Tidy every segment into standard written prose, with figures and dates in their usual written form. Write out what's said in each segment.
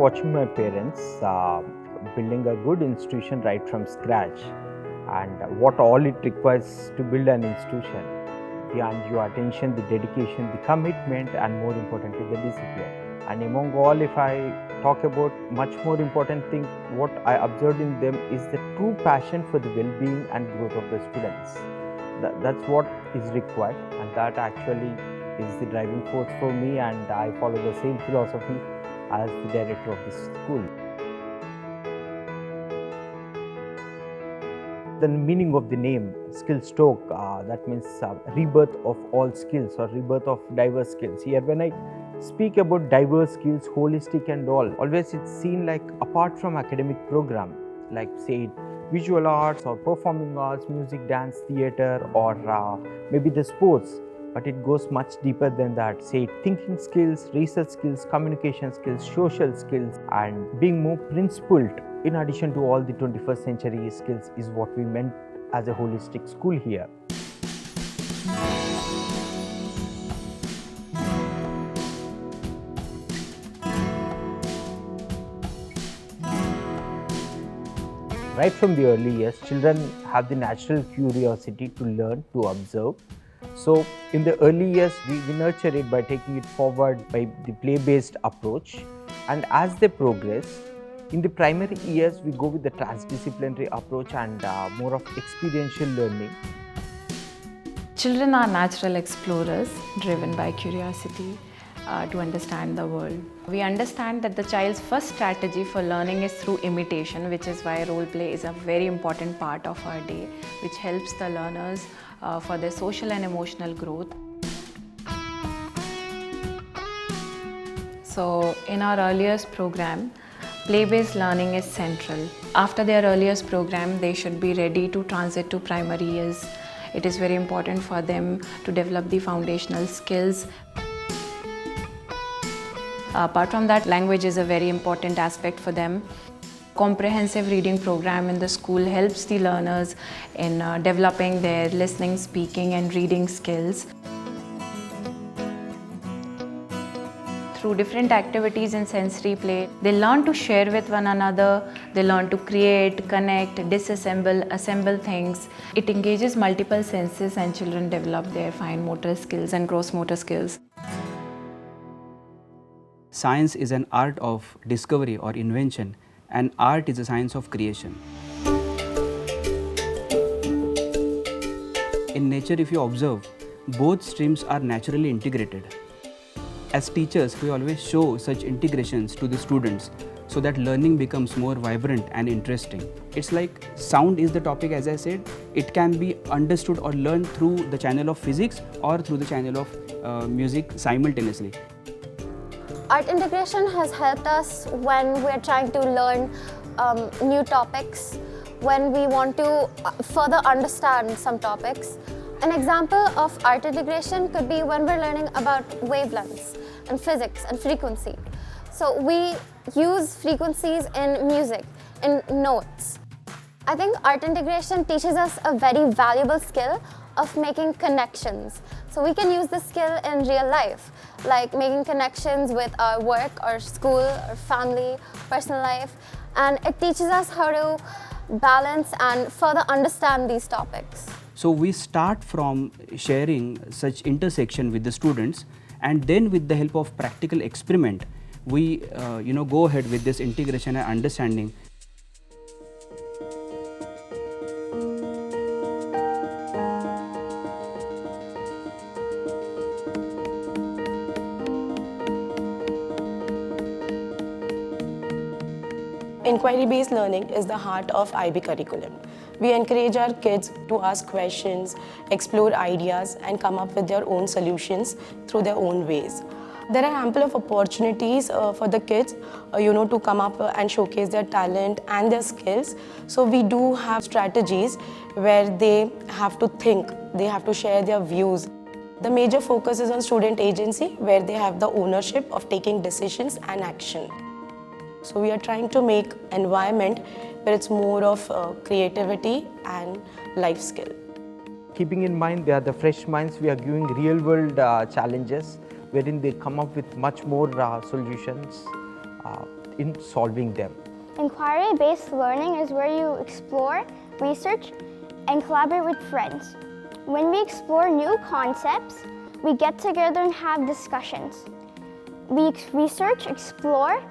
watching my parents building a good institution right from scratch, and what all it requires to build an institution. Beyond your attention, the dedication, the commitment, and more importantly, the discipline. And among all, if I talk about much more important thing, what I observed in them is the true passion for the well-being and growth of the students. That's what is required, and that actually is the driving force for me, and I follow the same philosophy as the director of this school. The meaning of the name skill Stork, that means rebirth of all skills or rebirth of diverse skills. Here when I speak about diverse skills, holistic and all, always it's seen like apart from academic program, like say visual arts or performing arts, music, dance, theater, or maybe the sports. But it goes much deeper than that. Say thinking skills, research skills, communication skills, social skills, and being more principled in addition to all the 21st century skills is what we meant as a holistic school here. Right from the early years, children have the natural curiosity to learn, to observe. So in the early years, we nurture it by taking it forward by the play-based approach. And as they progress, in the primary years, we go with the transdisciplinary approach and more of experiential learning. Children are natural explorers driven by curiosity to understand the world. We understand that the child's first strategy for learning is through imitation, which is why role play is a very important part of our day, which helps the learners for their social and emotional growth. So in our earliest program, play-based learning is central. After their earliest program, they should be ready to transit to primary years. It is very important for them to develop the foundational skills. Apart from that, language is a very important aspect for them. Comprehensive reading program in the school helps the learners in developing their listening, speaking, and reading skills. Through different activities in sensory play, they learn to share with one another, they learn to create, connect, disassemble, assemble things. It engages multiple senses and children develop their fine motor skills and gross motor skills. Science is an art of discovery or invention, and art is a science of creation. In nature, if you observe, both streams are naturally integrated. As teachers, we always show such integrations to the students so that learning becomes more vibrant and interesting. It's like sound is the topic, as I said. It can be understood or learned through the channel of physics or through the channel of music simultaneously. Art integration has helped us when we're trying to learn new topics, when we want to further understand some topics. An example of art integration could be when we're learning about wavelengths and physics and frequency. So we use frequencies in music, in notes. I think art integration teaches us a very valuable skill of making connections. So we can use this skill in real life, like making connections with our work, our school, our family, personal life. And it teaches us how to balance and further understand these topics. So we start from sharing such intersection with the students, and then with the help of practical experiment, we go ahead with this integration and understanding. Inquiry-based learning is the heart of IB curriculum. We encourage our kids to ask questions, explore ideas, and come up with their own solutions through their own ways. There are ample of opportunities for the kids, to come up and showcase their talent and their skills. So we do have strategies where they have to think, they have to share their views. The major focus is on student agency, where they have the ownership of taking decisions and action. So we are trying to make environment where it's more of creativity and life skill. Keeping in mind they are the fresh minds, we are giving real world challenges wherein they come up with much more solutions. in solving them. Inquiry-based learning is where you explore, research, and collaborate with friends. When we explore new concepts, we get together and have discussions. We research, explore,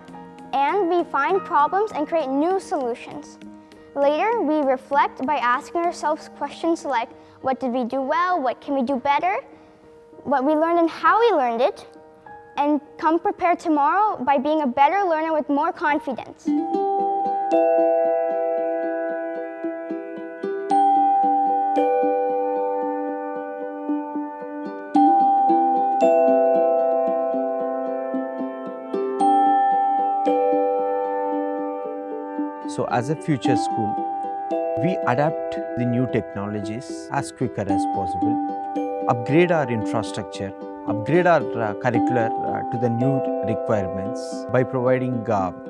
and we find problems and create new solutions. Later, we reflect by asking ourselves questions like, what did we do well? What can we do better? What we learned and how we learned it, and come prepared tomorrow by being a better learner with more confidence. So as a future school, we adapt the new technologies as quicker as possible, upgrade our infrastructure, upgrade our curricular to the new requirements by providing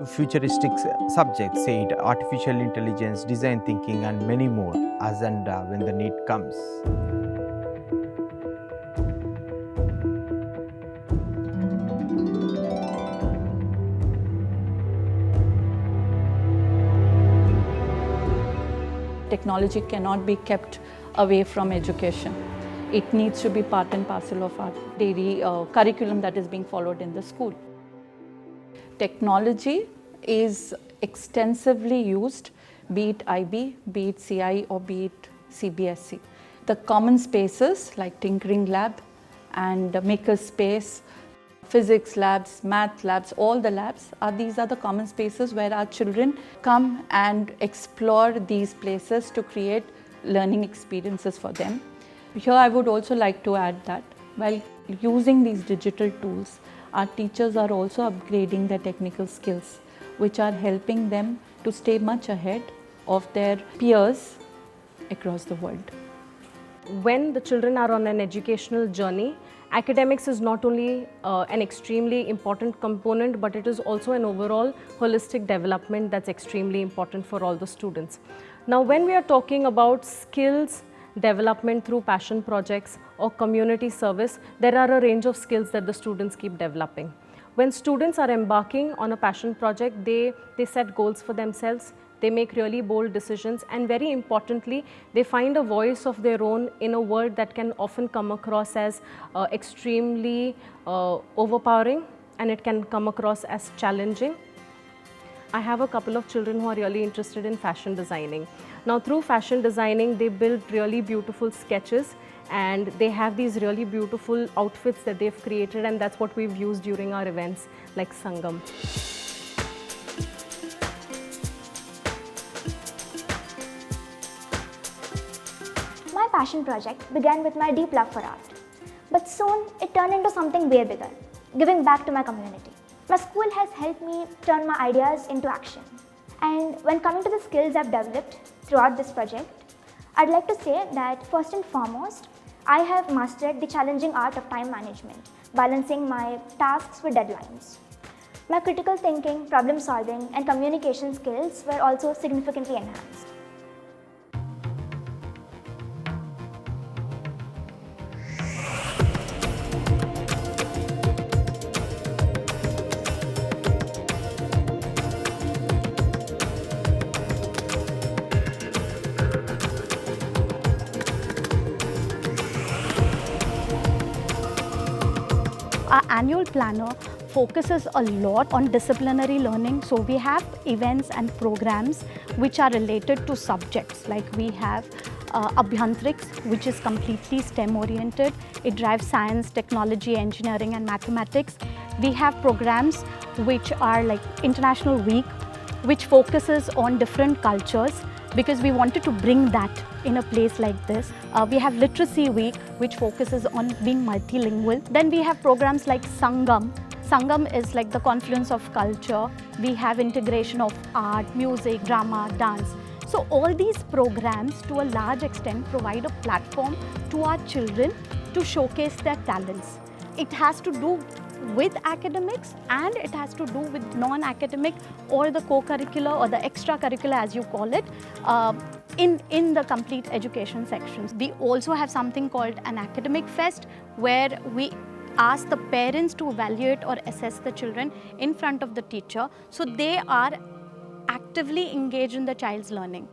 futuristic subjects, say it artificial intelligence, design thinking, and many more as and when the need comes. Technology cannot be kept away from education. It needs to be part and parcel of our daily curriculum that is being followed in the school. Technology is extensively used, be it IB, be it CI, or be it CBSE. The common spaces like tinkering lab and maker space, physics labs, math labs, all the labs, these are the common spaces where our children come and explore these places to create learning experiences for them. Here I would also like to add that while using these digital tools, our teachers are also upgrading their technical skills, which are helping them to stay much ahead of their peers across the world. When the children are on an educational journey, academics is not only an extremely important component, but it is also an overall holistic development that's extremely important for all the students. Now, when we are talking about skills development through passion projects or community service, there are a range of skills that the students keep developing. When students are embarking on a passion project, they set goals for themselves, they make really bold decisions, and very importantly, they find a voice of their own in a world that can often come across as extremely overpowering, and it can come across as challenging. I have a couple of children who are really interested in fashion designing. Now, through fashion designing, they build really beautiful sketches, and they have these really beautiful outfits that they've created, and that's what we've used during our events like Sangam. My passion project began with my deep love for art, but soon it turned into something way bigger, giving back to my community. My school has helped me turn my ideas into action. And when coming to the skills I've developed throughout this project, I'd like to say that first and foremost, I have mastered the challenging art of time management, balancing my tasks with deadlines. My critical thinking, problem solving, and communication skills were also significantly enhanced. Our annual planner focuses a lot on disciplinary learning. So we have events and programs which are related to subjects. Like we have Abhyantriks, which is completely STEM oriented. It drives science, technology, engineering and mathematics. We have programs which are like International Week, which focuses on different cultures, because we wanted to bring that in a place like this. We have Literacy Week, which focuses on being multilingual. Then we have programs like Sangam. Sangam is like the confluence of culture. We have integration of art, music, drama, dance. So all these programs to a large extent provide a platform to our children to showcase their talents. It has to do with academics and it has to do with non-academic or the co-curricular or the extracurricular, as you call it, in the complete education sections. We also have something called an academic fest, where we ask the parents to evaluate or assess the children in front of the teacher, so they are actively engaged in the child's learning.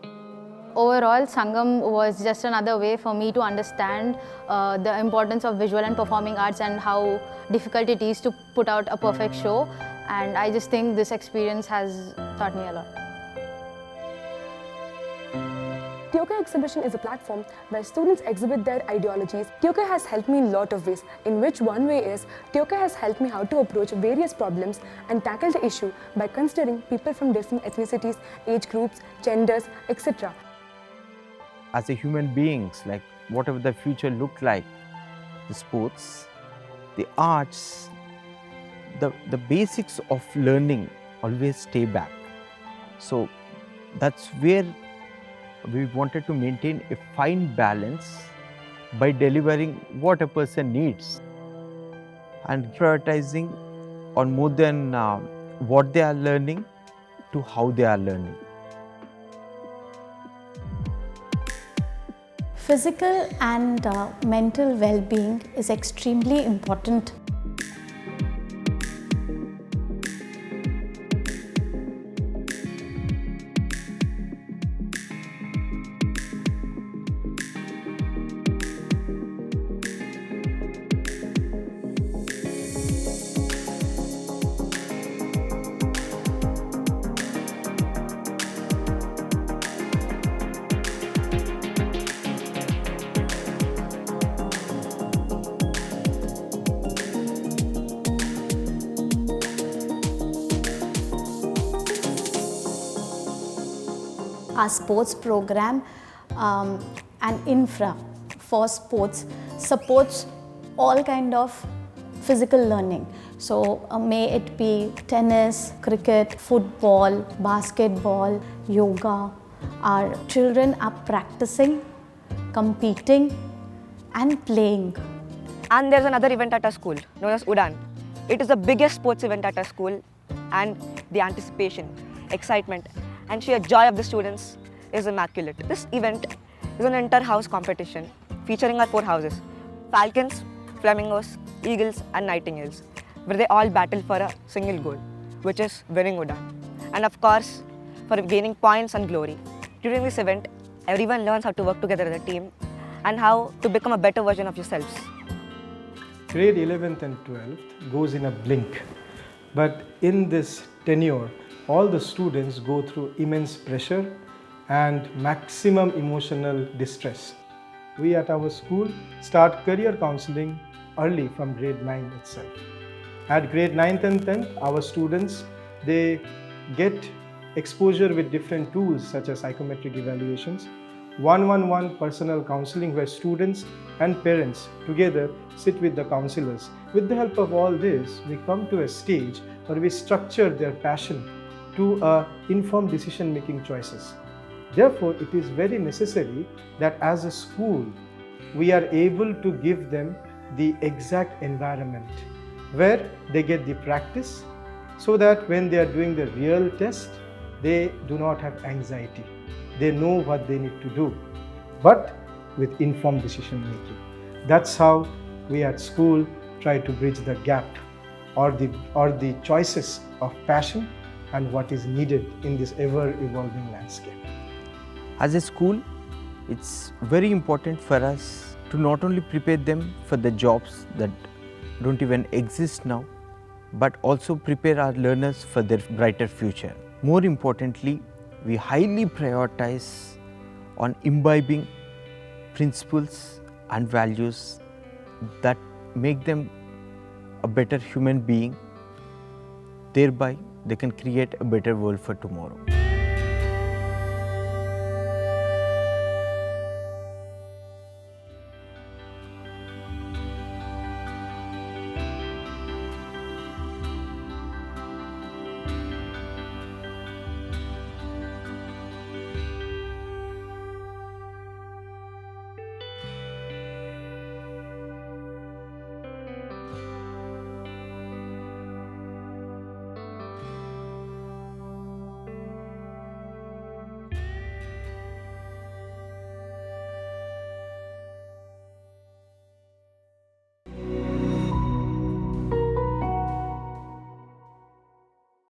Overall, Sangam was just another way for me to understand the importance of visual and performing arts and how difficult it is to put out a perfect show. And I just think this experience has taught me a lot. Tioka exhibition is a platform where students exhibit their ideologies. Tioka has helped me in a lot of ways, in which one way is Tioka has helped me how to approach various problems and tackle the issue by considering people from different ethnicities, age groups, genders, etc. As a human beings, like whatever the future look like, the sports, the arts, the basics of learning always stay back. So that's where we wanted to maintain a fine balance by delivering what a person needs and prioritizing on more than what they are learning to how they are learning. Physical and mental well-being is extremely important. Our sports program and infra for sports supports all kind of physical learning. So may it be tennis, cricket, football, basketball, yoga. Our children are practicing, competing and playing. And there's another event at our school known as Udan. It is the biggest sports event at our school, and the anticipation, excitement and sheer joy of the students is immaculate. This event is an inter-house competition featuring our 4 houses: Falcons, Flamingos, Eagles and Nightingales, where they all battle for a single goal, which is winning Udan. And of course, for gaining points and glory. During this event, everyone learns how to work together as a team and how to become a better version of yourselves. Grade 11th and 12th goes in a blink, but in this tenure, all the students go through immense pressure and maximum emotional distress. We at our school start career counseling early from grade 9 itself. At grade 9th and 10th, our students, they get exposure with different tools such as psychometric evaluations, one-on-one personal counseling where students and parents together sit with the counselors. With the help of all this, we come to a stage where we structure their passion to informed decision-making choices. Therefore, it is very necessary that as a school, we are able to give them the exact environment where they get the practice so that when they are doing the real test, they do not have anxiety. They know what they need to do, but with informed decision making. That's how we at school try to bridge the gap or the choices of passion and what is needed in this ever-evolving landscape. As a school, it's very important for us to not only prepare them for the jobs that don't even exist now, but also prepare our learners for their brighter future. More importantly, we highly prioritize on imbibing principles and values that make them a better human being. Thereby, they can create a better world for tomorrow.